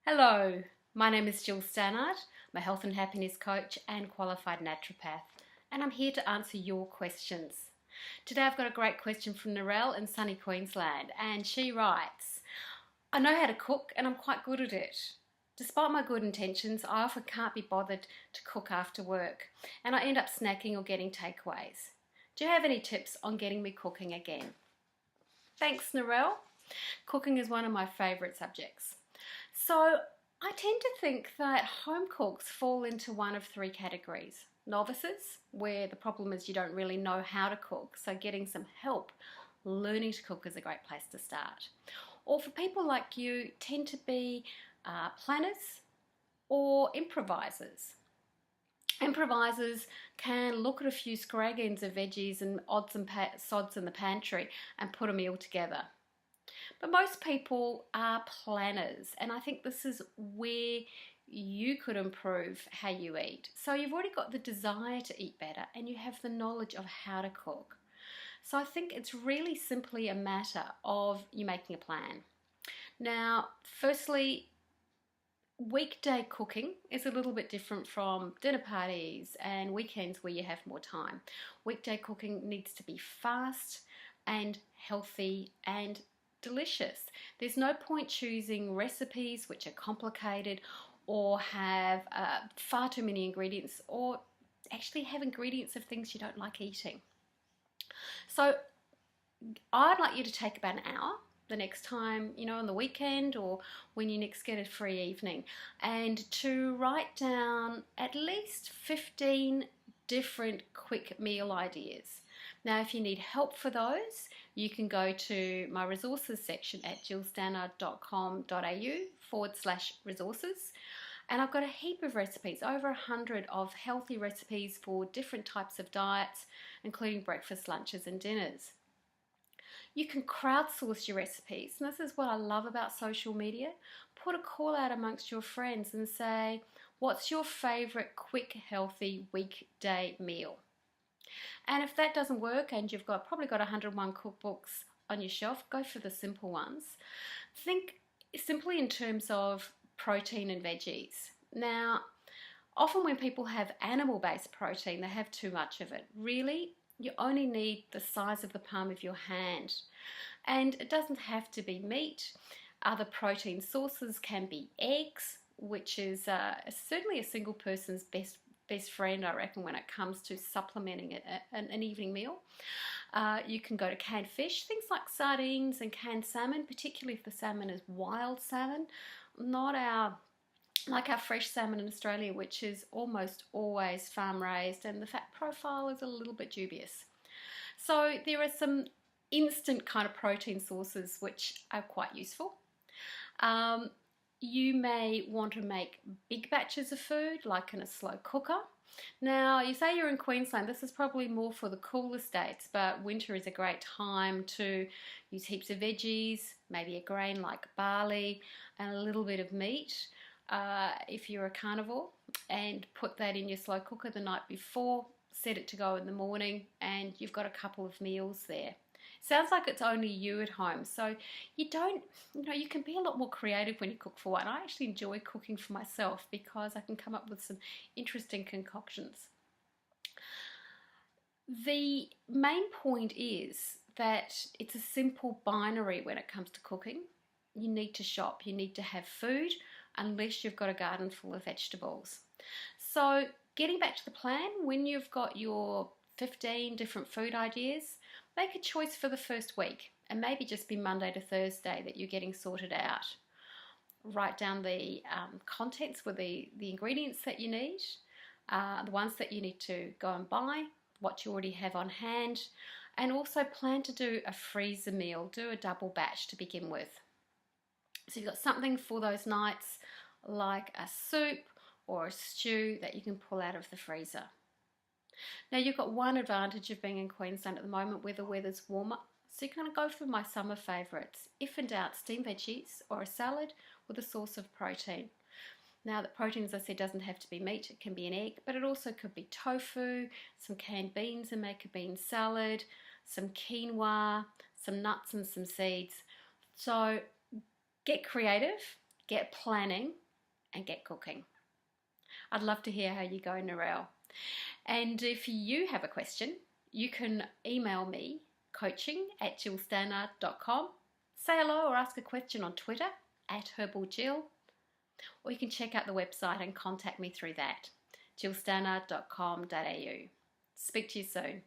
Hello, my name is Gill Stannard. I'm a health and happiness coach and qualified naturopath, and I'm here to answer your questions. Today I've got a great question from Narelle in sunny Queensland, and she writes, I know how to cook and I'm quite good at it. Despite my good intentions, I often can't be bothered to cook after work, and I end up snacking or getting takeaways. Do you have any tips on getting me cooking again? Thanks, Narelle. Cooking is one of my favourite subjects. So I tend to think that home cooks fall into one of three categories. Novices, where the problem is you don't really know how to cook, so getting some help learning to cook is a great place to start. Or for people like you, tend to be planners or improvisers. Improvisers can look at a few scraggins of veggies and odds and sods in the pantry and put a meal together. But most people are planners, and I think this is where you could improve how you eat. So you've already got the desire to eat better and you have the knowledge of how to cook. So I think it's really simply a matter of you making a plan. Now, firstly, weekday cooking is a little bit different from dinner parties and weekends where you have more time. Weekday cooking needs to be fast and healthy and delicious. There's no point choosing recipes which are complicated or have far too many ingredients, or actually have ingredients of things you don't like eating. So I'd like you to take about an hour the next time, on the weekend or when you next get a free evening, and to write down at least 15 different quick meal ideas. Now, if you need help for those, you can go to my resources section at gillstannard.com.au/resources. And I've got a heap of recipes, over 100 of healthy recipes for different types of diets, including breakfast, lunches, and dinners. You can crowdsource your recipes, and this is what I love about social media. Put a call out amongst your friends and say, what's your favorite quick, healthy weekday meal? And if that doesn't work and you've probably got 101 cookbooks on your shelf, go for the simple ones. Think simply in terms of protein and veggies. Now, often when people have animal-based protein, they have too much of it. Really, you only need the size of the palm of your hand. And it doesn't have to be meat. Other protein sources can be eggs, which is certainly a single person's best friend, I reckon, when it comes to supplementing an evening meal. You can go to canned fish, things like sardines and canned salmon, particularly if the salmon is wild salmon, not our fresh salmon in Australia, which is almost always farm raised, and the fat profile is a little bit dubious. So there are some instant kind of protein sources which are quite useful. You may want to make big batches of food, like in a slow cooker. Now, you say you're in Queensland, this is probably more for the cooler states, but winter is a great time to use heaps of veggies, maybe a grain like barley, and a little bit of meat, if you're a carnivore, and put that in your slow cooker the night before, set it to go in the morning, and you've got a couple of meals there. Sounds like it's only you at home, so you can be a lot more creative when you cook for one. I actually enjoy cooking for myself because I can come up with some interesting concoctions. The main point is that it's a simple binary when it comes to cooking. You need to shop, you need to have food, unless you've got a garden full of vegetables. So getting back to the plan, when you've got your 15 different food ideas, make a choice for the first week, and maybe just be Monday to Thursday that you're getting sorted out. Write down the contents with the ingredients that you need, the ones that you need to go and buy, what you already have on hand, and also plan to do a freezer meal, do a double batch to begin with. So you've got something for those nights like a soup or a stew that you can pull out of the freezer. Now, you've got one advantage of being in Queensland at the moment where the weather's warmer, so you're going to go for my summer favourites. If in doubt, steamed veggies or a salad with a source of protein. Now, the protein, as I said, doesn't have to be meat, it can be an egg, but it also could be tofu, some canned beans and make a bean salad, some quinoa, some nuts and some seeds. So get creative get planning, and get cooking. I'd love to hear how you go, Narelle. And if you have a question, you can email me, coaching@gillstannard.com. Say hello or ask a question on Twitter @herbalgill, or you can check out the website and contact me through that, gillstannard.com.au. Speak to you soon.